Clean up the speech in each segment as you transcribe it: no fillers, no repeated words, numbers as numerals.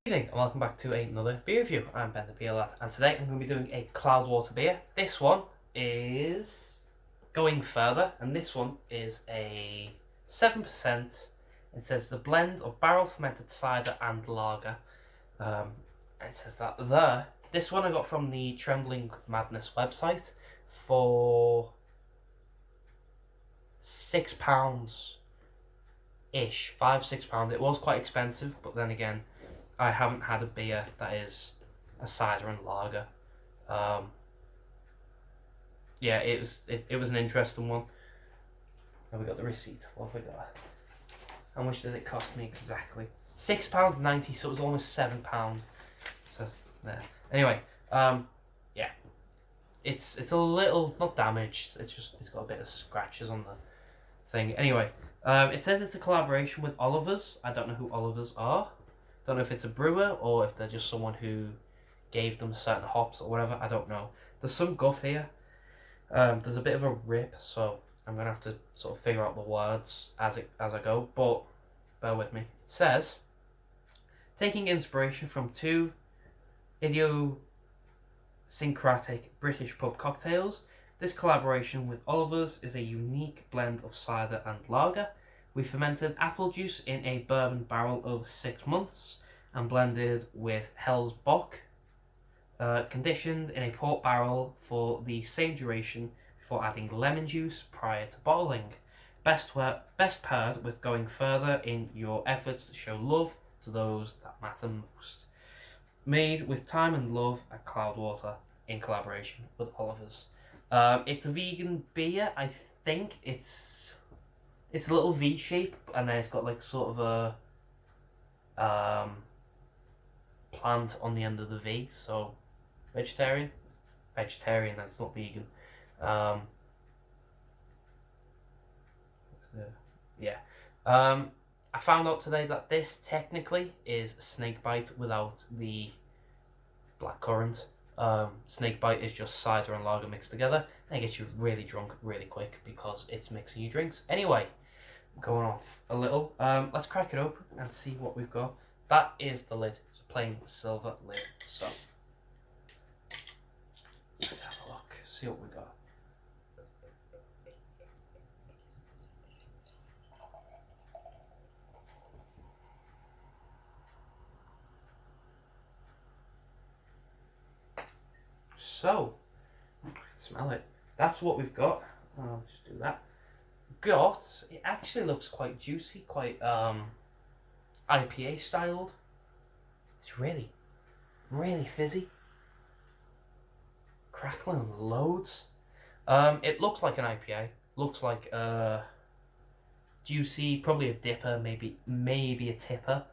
Good evening and welcome back to another beer review. I'm Ben the Beer Lad, and today I'm going to be doing a Cloudwater beer. This one is going further, and this one is a 7%. It says the blend of barrel-fermented cider and lager. It says that there. This one I got from the Trembling Madness website for £6 ish, £5-6. It was quite expensive, but then again, I haven't had a beer that is a cider and lager. Yeah, it was an interesting one. Now we got the receipt. What have we got? How much did it cost me exactly? £6.90, so it was almost £7. So there. Anyway, yeah, it's a little not damaged. It's got a bit of scratches on the thing. Anyway, it says it's a collaboration with Oliver's. I don't know who Oliver's are. Don't know if it's a brewer or if they're just someone who gave them certain hops or whatever. I don't know. There's some guff here. There's a bit of a rip, so I'm gonna have to sort of figure out the words as I go. But bear with me. It says, taking inspiration from two idiosyncratic British pub cocktails, this collaboration with Oliver's is a unique blend of cider and lager. We fermented apple juice in a bourbon barrel over 6 months and blended with Hell's Bock, conditioned in a port barrel for the same duration before adding lemon juice prior to bottling. Best paired with going further in your efforts to show love to those that matter most. Made with time and love at Cloudwater in collaboration with Oliver's. It's a vegan beer. I think it's a little V shape, and then it's got like sort of a plant on the end of the V. So vegetarian, that's not vegan. Yeah. I found out today that this technically is snakebite without the blackcurrant. Snakebite is just cider and lager mixed together, and it gets you really drunk really quick because it's mixing your drinks. Anyway, going off a little, let's crack it open and see what we've got. That is the lid. It's a plain silver lid. So let's have a look, see what we got. So, I can smell it. That's what we've got. I'll just do that. It actually looks quite juicy, quite IPA styled. It's really, really fizzy. Crackling loads. It looks like an IPA. Looks like juicy, probably a dipper, maybe a tipper.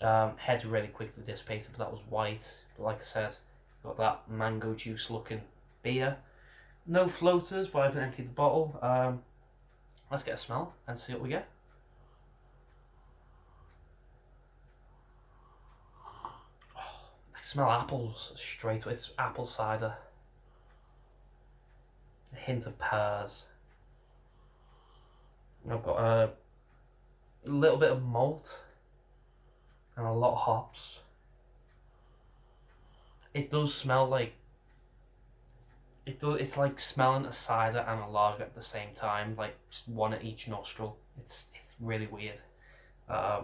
Head really quickly dissipated, but that was white. But like I said, got that mango juice looking beer. No floaters, but I haven't emptied the bottle. Let's get a smell and see what we get. Oh, I smell apples straight away. It's apple cider. A hint of pears. I've got a little bit of malt and a lot of hops. It does smell like it's like smelling a cider and a lager at the same time, like just one at each nostril. It's really weird. I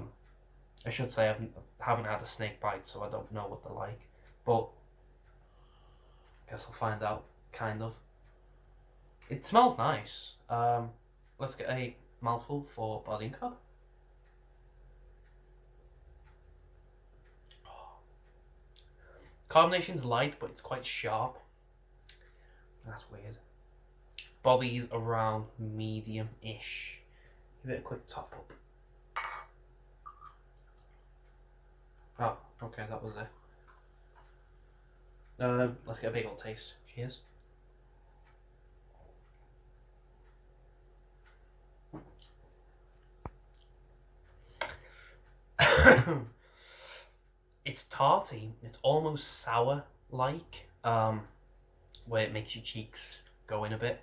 should say I haven't had a snake bite, so I don't know what they're like, but I guess I'll find out. Kind of. It smells nice. Let's get a mouthful for body and cup. Carbonation's light, but it's quite sharp. That's weird. Body's around medium-ish. Give it a quick top up. Oh, okay, that was it. Let's get a big old taste. Cheers. It's tarty. It's almost sour-like, where it makes your cheeks go in a bit.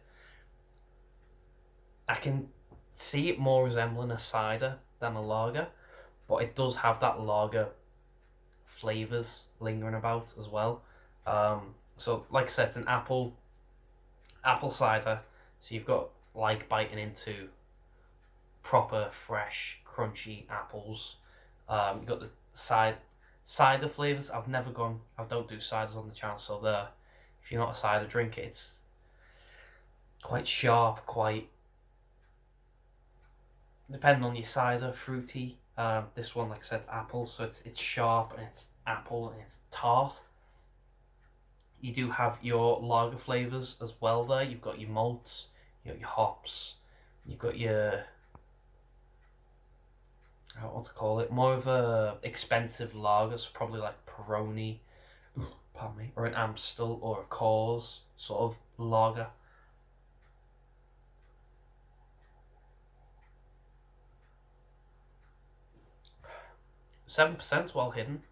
I can see it more resembling a cider than a lager, but it does have that lager flavors lingering about as well. So like I said, it's an apple cider, so you've got like biting into proper fresh crunchy apples. You've got the cider flavors. I don't do ciders on the channel, so there, if you're not a cider drinker, it's quite sharp, quite, depending on your cider, fruity. This one, like I said, it's apple, so it's sharp and it's apple and it's tart. You do have your lager flavors as well there. You've got your malts, you got your hops, you've got your, I don't know what to call it, more of a expensive lagers, probably like Peroni, pardon me, or an Amstel or a Coors sort of lager. %, well hidden.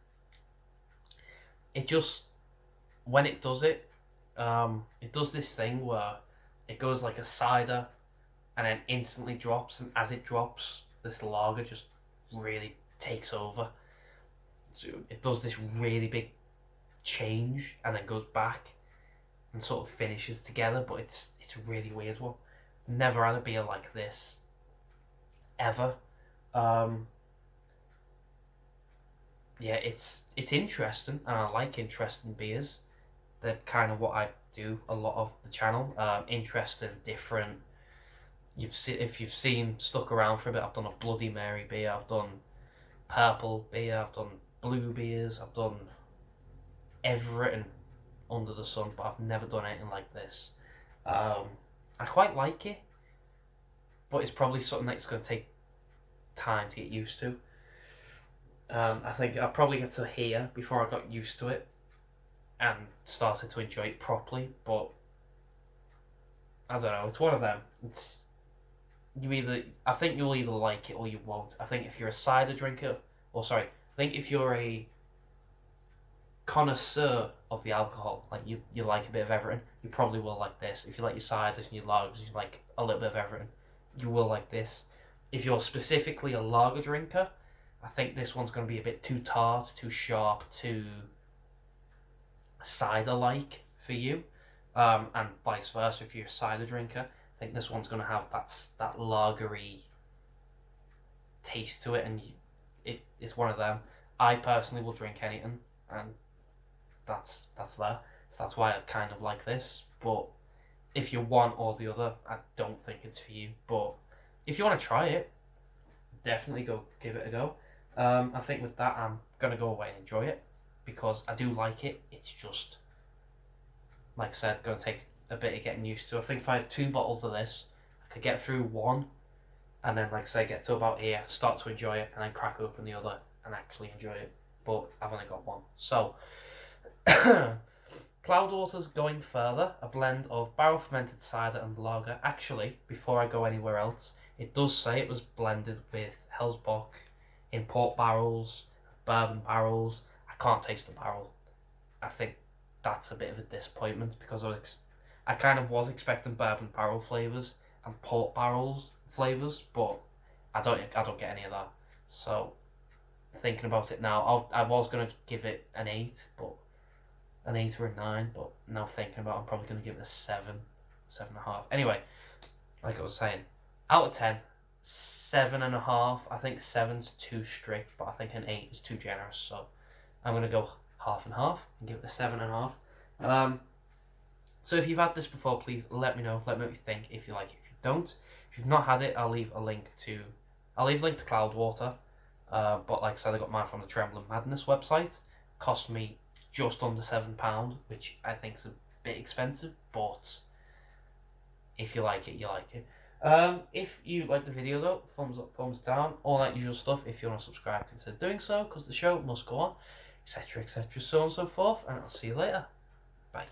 It just, when it does it, it does this thing where it goes like a cider and then instantly drops, and as it drops, this lager just really takes over. So it does this really big change and then goes back and sort of finishes together, but it's a really weird one. Never had a beer like this ever. Yeah, it's interesting, and I like interesting beers. They're kind of what I do a lot of the channel. Interesting, different. If you've seen, stuck around for a bit, I've done a Bloody Mary beer, I've done purple beer, I've done blue beers, I've done everything under the sun, but I've never done anything like this. I quite like it, but it's probably something that's going to take time to get used to. I think I'll probably get to here before I got used to it and started to enjoy it properly, but I don't know, it's one of them. I think you'll either like it or you won't. I think if you're a cider drinker, I think if you're a connoisseur of the alcohol, like you like a bit of everything, you probably will like this. If you like your ciders and your lagers, you like a little bit of everything, you will like this. If you're specifically a lager drinker, I think this one's going to be a bit too tart, too sharp, too cider-like for you. And vice versa, if you're a cider drinker, I think this one's going to have that lagery taste to it, and it's one of them. I personally will drink anything, and that's there. So that's why I kind of like this. But if you're one or the other, I don't think it's for you. But if you want to try it, definitely go give it a go. I think with that, I'm going to go away and enjoy it, because I do like it. It's just, like I said, going to take a bit of getting used to. I think if I had 2 bottles of this, I could get through one, and then, like I say, get to about here, start to enjoy it, and then crack open the other and actually enjoy it. But I've only got one. So, Cloudwater's going further, a blend of barrel-fermented cider and lager. Actually, before I go anywhere else, it does say it was blended with Hellsbock in port barrels, bourbon barrels. I can't taste the barrel. I think that's a bit of a disappointment, because I kind of was expecting bourbon barrel flavors and port barrels flavors, but I don't get any of that. So thinking about it now, I was gonna give it an 8, but an 8 or a 9. But now thinking about it, I'm probably gonna give it a 7, 7.5. Anyway, like I was saying, out of 10. 7.5. I think 7's too strict, but I think an 8 is too generous. So I'm gonna go half and half and give it a 7.5. So if you've had this before, please let me know. Let me know what you think. If you like it, if you don't, if you've not had it, I'll leave a link to Cloudwater. But like I said, I got mine from the Trembling Madness website. Cost me just under £7, which I think is a bit expensive, but if you like it, you like it. If you like the video though, thumbs up, thumbs down, all that usual stuff. If you want to subscribe, consider doing so, because the show must go on, etc, etc, so on and so forth, and I'll see you later. Bye.